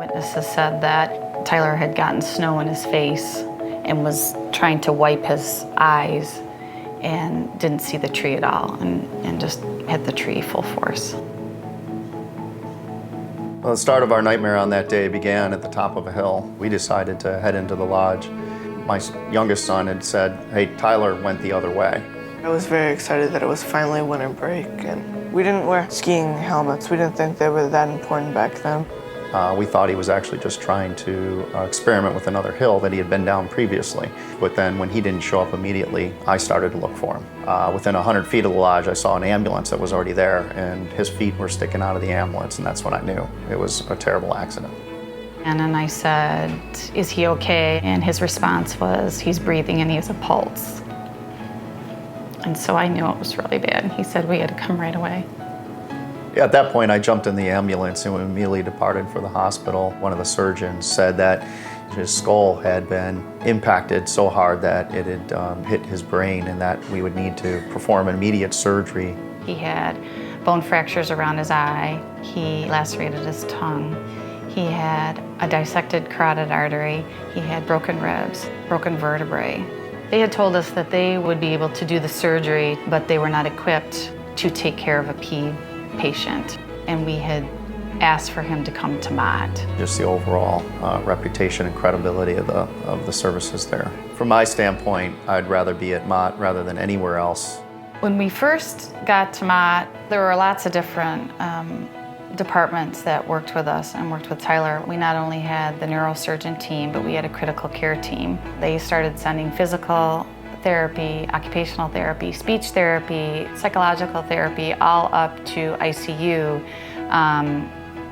Witnesses said that Tyler had gotten snow in his face and was trying to wipe his eyes and didn't see the tree at all and just hit the tree full force. Well, the start of our nightmare on that day began at the top of a hill. We decided to head into the lodge. My youngest son had said, "Hey, Tyler went the other way." I was very excited that it was finally winter break, and we didn't wear skiing helmets. We didn't think they were that important back then. We thought he was actually just trying to experiment with another hill that he had been down previously. But then when he didn't show up immediately, I started to look for him. Within 100 feet of the lodge, I saw an ambulance that was already there, and his feet were sticking out of the ambulance, and that's when I knew it was a terrible accident. And then I said, "Is he okay?" And his response was, "He's breathing and he has a pulse." And so I knew it was really bad. He said we had to come right away. Yeah, at that point, I jumped in the ambulance and we immediately departed for the hospital. One of the surgeons said that his skull had been impacted so hard that it had hit his brain and that we would need to perform immediate surgery. He had bone fractures around his eye. He lacerated his tongue. He had a dissected carotid artery. He had broken ribs, broken vertebrae. They had told us that they would be able to do the surgery, but they were not equipped to take care of a ped patient. And we had asked for him to come to Mott. Just the overall reputation and credibility of the services there. From my standpoint, I'd rather be at Mott rather than anywhere else. When we first got to Mott, there were lots of different departments that worked with us and worked with Tyler. We not only had the neurosurgeon team, but we had a critical care team. They started sending physical therapy, occupational therapy, speech therapy, psychological therapy, all up to ICU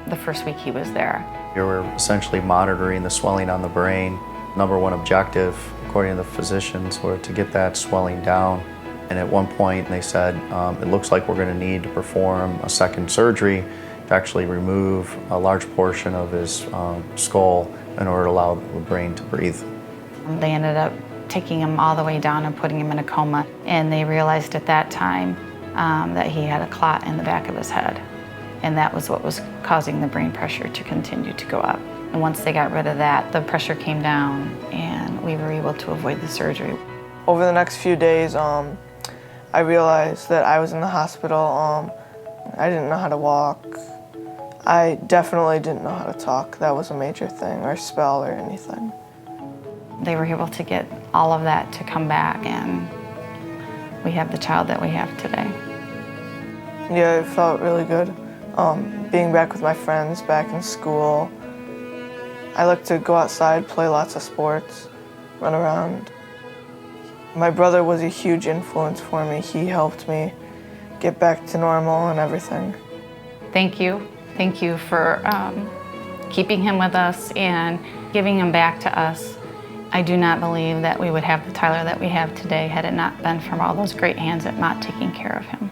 the first week he was there. We were essentially monitoring the swelling on the brain. Number one objective, according to the physicians, were to get that swelling down. And at one point they said, it looks like we're going to need to perform a second surgery to actually remove a large portion of his skull in order to allow the brain to breathe. They ended up taking him all the way down and putting him in a coma. And they realized at that time that he had a clot in the back of his head. And that was what was causing the brain pressure to continue to go up. And once they got rid of that, the pressure came down and we were able to avoid the surgery. Over the next few days, I realized that I was in the hospital. I didn't know how to walk. I definitely didn't know how to talk. That was a major thing, or spell or anything. They were able to get all of that to come back, and we have the child that we have today. Yeah, it felt really good. Being back with my friends, back in school. I like to go outside, play lots of sports, run around. My brother was a huge influence for me. He helped me get back to normal and everything. Thank you. Thank you for keeping him with us and giving him back to us. I do not believe that we would have the Tyler that we have today had it not been from all those great hands at Mott taking care of him.